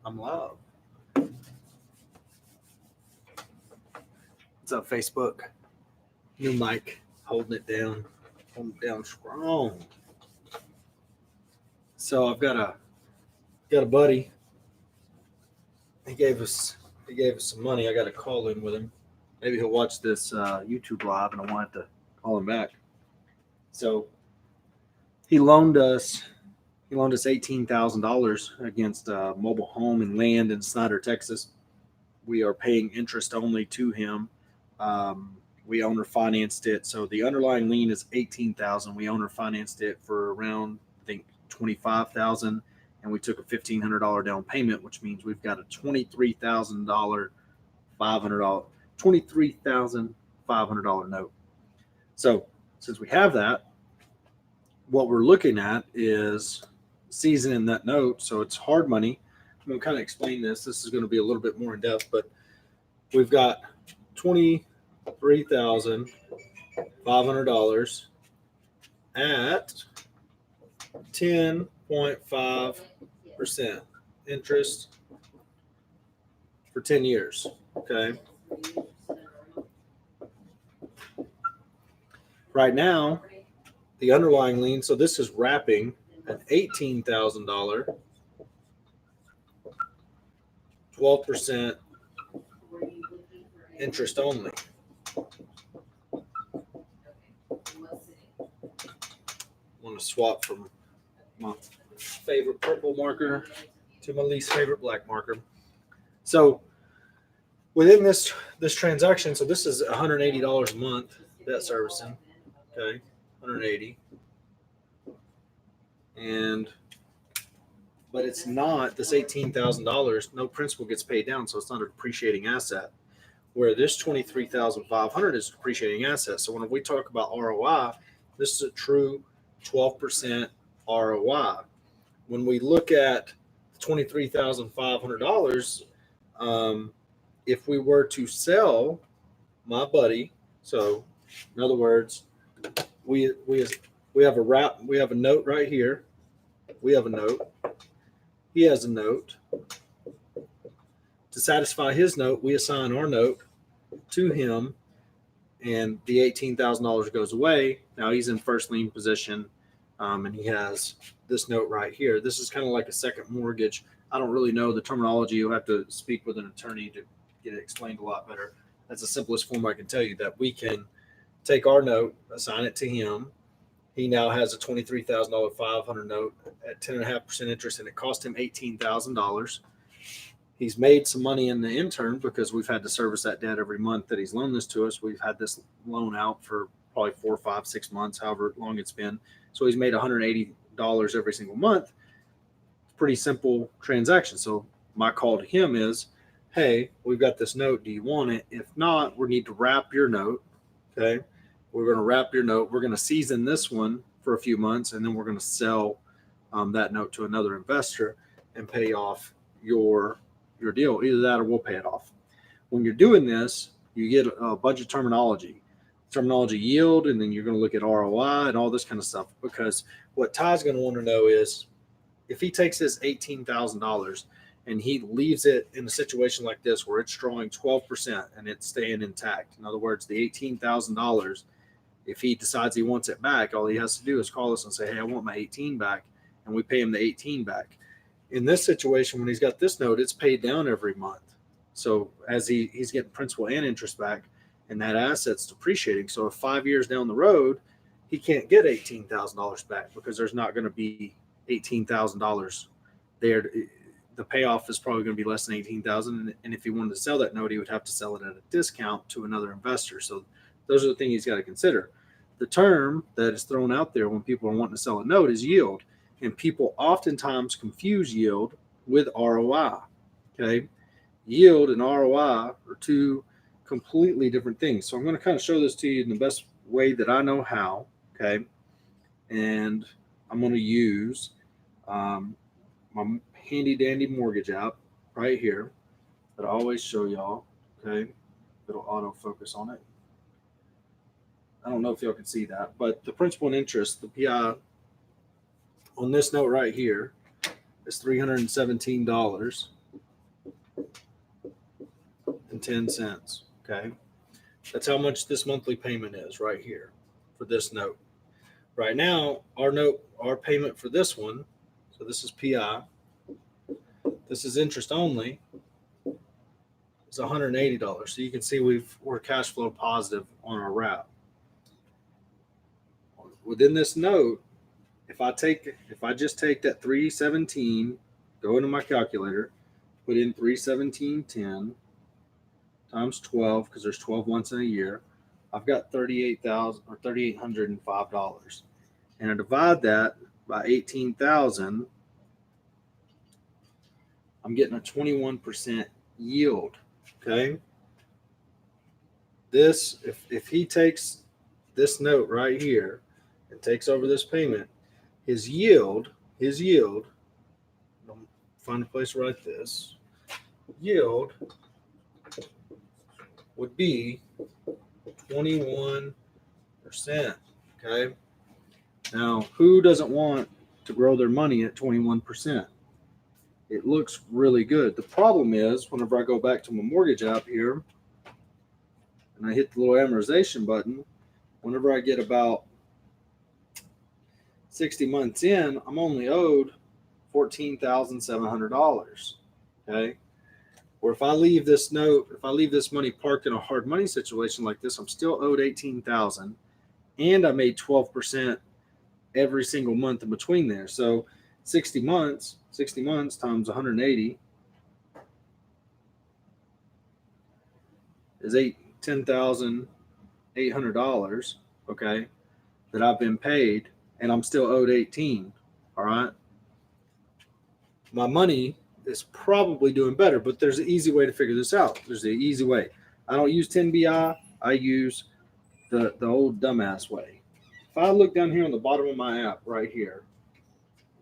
I'm live. What's up, Facebook? New mic, holding it down strong. So I've got a buddy. He gave us some money. I got to call in with him. Maybe he'll watch this YouTube live, and I wanted to call him back. So he loaned us $18,000 against a mobile home and land in Snyder, Texas. We are paying interest only to him. We owner financed it, so the underlying lien is 18,000. We owner financed it for around, I think, 25,000, and we took a $1,500 down payment, which means we've got a $23,500 note. So since we have that, what we're looking at is seasoning that note, so it's hard money. I'm going to kind of explain this. This is going to be a little bit more in depth, but we've got $23,500 at 10.5% interest for 10 years. Okay. Right now, the underlying lien, so this is wrapping an $18,000, 12% interest only. I want to swap from my favorite purple marker to my least favorite black marker. So within this transaction, so this is $180 a month debt servicing. Okay, 180. But it's not this $18,000. No principal gets paid down, so it's not a depreciating asset. Where this $23,500 is a depreciating asset. So when we talk about ROI, this is a true 12% ROI. When we look at $23,500, if we were to sell my buddy, so in other words, we have a note right here. We have a note. He has a note. To satisfy his note, we assign our note to him, and the $18,000 goes away. Now he's in first lien position, and he has this note right here. This is kind of like a second mortgage. I don't really know the terminology. You'll have to speak with an attorney to get it explained a lot better. That's the simplest form I can tell you, that we can take our note, assign it to him. He now has a $23,000 500 note at 10.5% interest, and it cost him $18,000. He's made some money in the intern because we've had to service that debt every month that he's loaned this to us. We've had this loan out for probably 4, 5, 6 months, however long it's been. So he's made $180 every single month. Pretty simple transaction. So my call to him is, hey, we've got this note. Do you want it? If not, we need to wrap your note. Okay. We're going to wrap your note. We're going to season this one for a few months, and then we're going to sell that note to another investor and pay off your deal. Either that or we'll pay it off. When you're doing this, you get a bunch of terminology yield, and then you're going to look at ROI and all this kind of stuff, because what Ty's going to want to know is, if he takes his $18,000 and he leaves it in a situation like this where it's drawing 12% and it's staying intact. In other words, the $18,000, if he decides he wants it back, all he has to do is call us and say, hey, I want my 18 back, and we pay him the 18 back. In this situation, when he's got this note, it's paid down every month. So as he's getting principal and interest back, and that asset's depreciating. So if 5 years down the road, he can't get $18,000 back because there's not going to be $18,000 there. The payoff is probably going to be less than $18,000. And if he wanted to sell that note, he would have to sell it at a discount to another investor. So those are the things he's got to consider. The term that is thrown out there when people are wanting to sell a note is yield. And people oftentimes confuse yield with ROI. Okay. Yield and ROI are two completely different things. So I'm going to kind of show this to you in the best way that I know how. Okay. And I'm going to use my handy dandy mortgage app right here that I always show y'all. Okay. It'll autofocus on it. I don't know if y'all can see that, but the principal and interest, the PI on this note right here is $317. $2,200.10. Okay. That's how much this monthly payment is right here for this note. Right now, our payment for this one, so this is PI, this is interest only, is $180. So you can see we're cash flow positive on our wrap. Within this note, if I just take that 317, go into my calculator, put in 317.10 times 12, because there's 12 months in a year, I've got $3,805. And I divide that by 18,000, I'm getting a 21% yield. Okay. This, if he takes this note right here and takes over this payment, his yield, find a place to write this, yield would be 21%. Okay. Now, who doesn't want to grow their money at 21%? It looks really good. The problem is, whenever I go back to my mortgage app here and I hit the little amortization button, whenever I get about 60 months in, I'm only owed $14,700. Okay. Or if I leave this money parked in a hard money situation like this, I'm still owed 18,000, and I made 12% every single month in between there. So 60 months times 180 is $10,800, okay, that I've been paid, and I'm still owed 18. All right. My money is probably doing better, but there's an easy way to figure this out. There's an easy way. I don't use 10BI. I use the old dumbass way. If I look down here on the bottom of my app right here,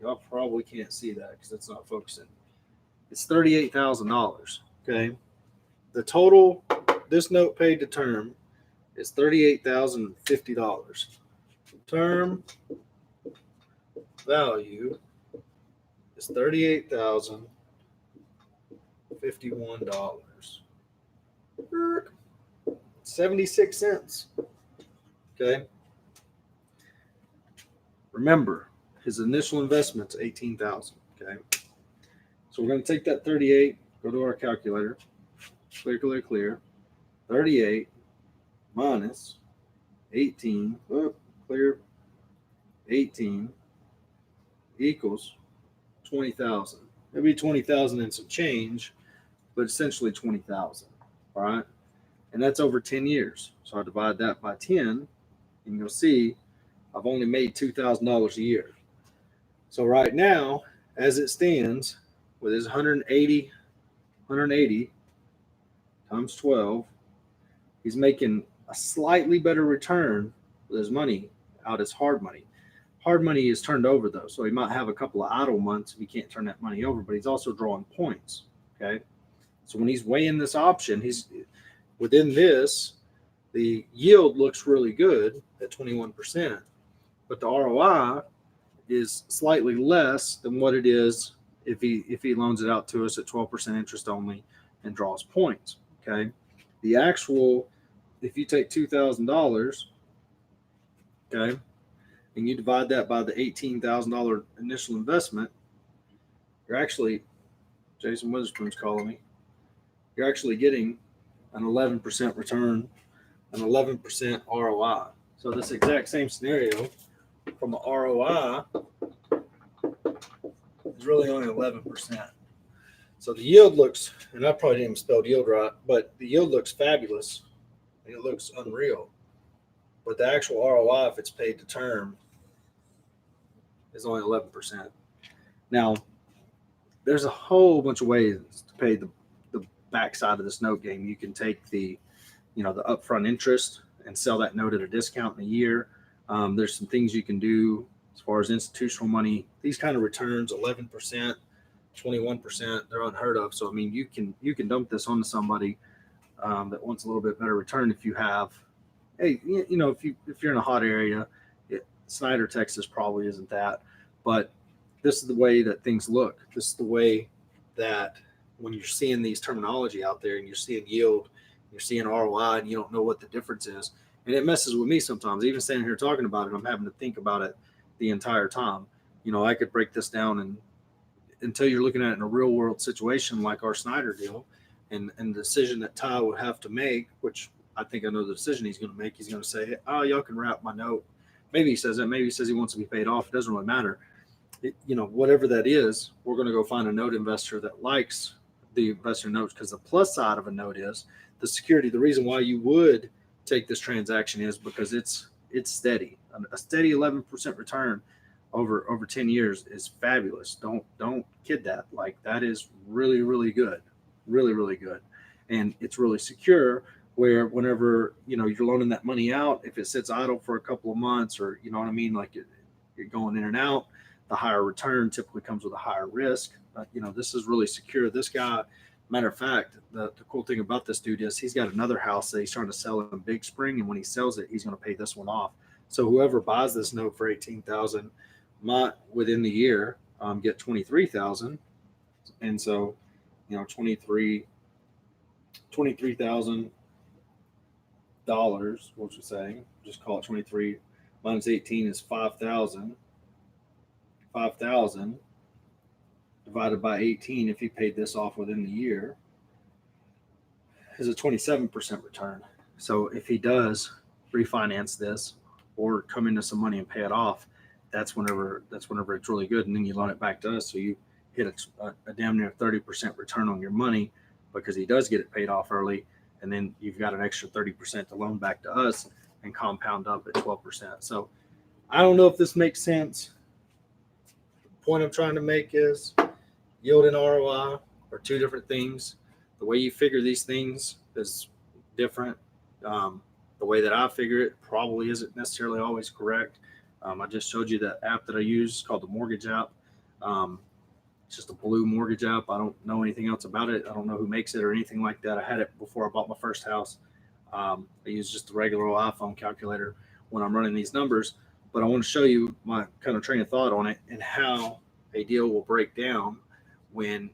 y'all probably can't see that because it's not focusing. It's $38,000. Okay. The total, this note paid to term, is $38,050. Term value is $38,051. 76 cents. Okay. Remember, his initial investment's 18,000. Okay. So we're going to take that 38, go to our calculator, clear. 38 minus 18, clear, 18 equals 20,000. Maybe 20,000 and some change, but essentially 20,000. All right. And that's over 10 years. So I divide that by 10, and you'll see I've only made $2,000 a year. So right now, as it stands, with his 180 times 12, he's making a slightly better return with his money out as hard money. Hard money is turned over, though, so he might have a couple of idle months if he can't turn that money over, but he's also drawing points. Okay. So when he's weighing this option, he's within this, the yield looks really good at 21%, but the ROI is slightly less than what it is if he loans it out to us at 12% interest only and draws points. Okay. The actual, if you take $2,000, okay, and you divide that by the $18,000 initial investment, you're actually, Jason Witherspoon's calling me, you're actually getting an 11% return, an 11% ROI. So this exact same scenario from the ROI is really only 11%. So the yield looks, and I probably didn't spell yield right, but the yield looks fabulous and it looks unreal. But the actual ROI, if it's paid to term, is only 11%. Now, there's a whole bunch of ways to pay the backside of this note game. You can take the upfront interest and sell that note at a discount in a year. There's some things you can do as far as institutional money. These kind of returns, 11%, 21%, they're unheard of. So I mean, you can dump this onto somebody that wants a little bit better return. If you have, if you're in a hot area, Snyder, Texas probably isn't that, but this is the way that things look. This is the way that when you're seeing these terminology out there and you're seeing yield, you're seeing ROI, and you don't know what the difference is. And it messes with me sometimes. Even standing here talking about it, I'm having to think about it the entire time. I could break this down and until you're looking at it in a real world situation like our Snyder deal and the decision that Ty would have to make, which I think I know the decision he's going to make. He's going to say, oh, y'all can wrap my note. Maybe he says that. Maybe he says he wants to be paid off. It doesn't really matter. Whatever that is, we're going to go find a note investor that likes the investor notes, because the plus side of a note is the security. The reason why you would take this transaction is because it's steady. A steady 11% return over 10 years is fabulous. Don't kid that. Like, that is really, really good. Really, really good. And it's really secure, where whenever, you're loaning that money out, if it sits idle for a couple of months, or, you know what I mean? Like, you're going in and out, the higher return typically comes with a higher risk. This is really secure. This guy, matter of fact, the cool thing about this dude is he's got another house that he's trying to sell in Big Spring. And when he sells it, he's going to pay this one off. So whoever buys this note for $18,000 might within the year get $23,000. And so, $23,000, what you saying? Just call it 23 minus 18 is 5,000. 5,000 divided by 18, if he paid this off within the year, is a 27% return. So if he does refinance this or come into some money and pay it off, that's whenever it's really good. And then you loan it back to us, so you hit a damn near 30% return on your money, because he does get it paid off early, and then you've got an extra 30% to loan back to us and compound up at 12%. So I don't know if this makes sense. The point I'm trying to make is yield and ROI are two different things. The way you figure these things is different. The way that I figure it probably isn't necessarily always correct. I just showed you that app that I use called the Mortgage app. It's just a blue mortgage app. I don't know anything else about it. I don't know who makes it or anything like that. I had it before I bought my first house. I use just the regular iPhone calculator when I'm running these numbers. But I want to show you my kind of train of thought on it and how a deal will break down when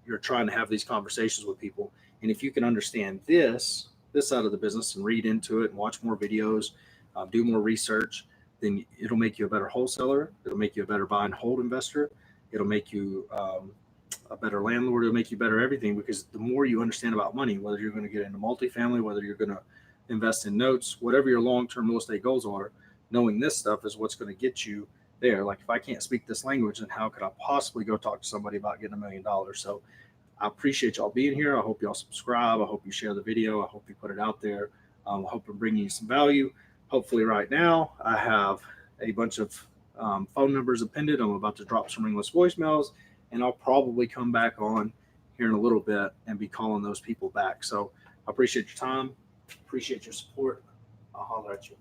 you're trying to have these conversations with people. And if you can understand this side of the business and read into it and watch more videos, do more research, then it'll make you a better wholesaler. It'll make you a better buy and hold investor. It'll make you a better landlord. It'll make you better everything, because the more you understand about money, whether you're going to get into multifamily, whether you're going to invest in notes, whatever your long-term real estate goals are, knowing this stuff is what's going to get you there. Like, if I can't speak this language, then how could I possibly go talk to somebody about getting $1 million? So I appreciate y'all being here. I hope y'all subscribe. I hope you share the video. I hope you put it out there. I hope I'm bringing you some value. Hopefully right now I have a bunch of phone numbers appended. I'm about to drop some ringless voicemails, and I'll probably come back on here in a little bit and be calling those people back. So I appreciate your time. Appreciate your support. I'll holler at you.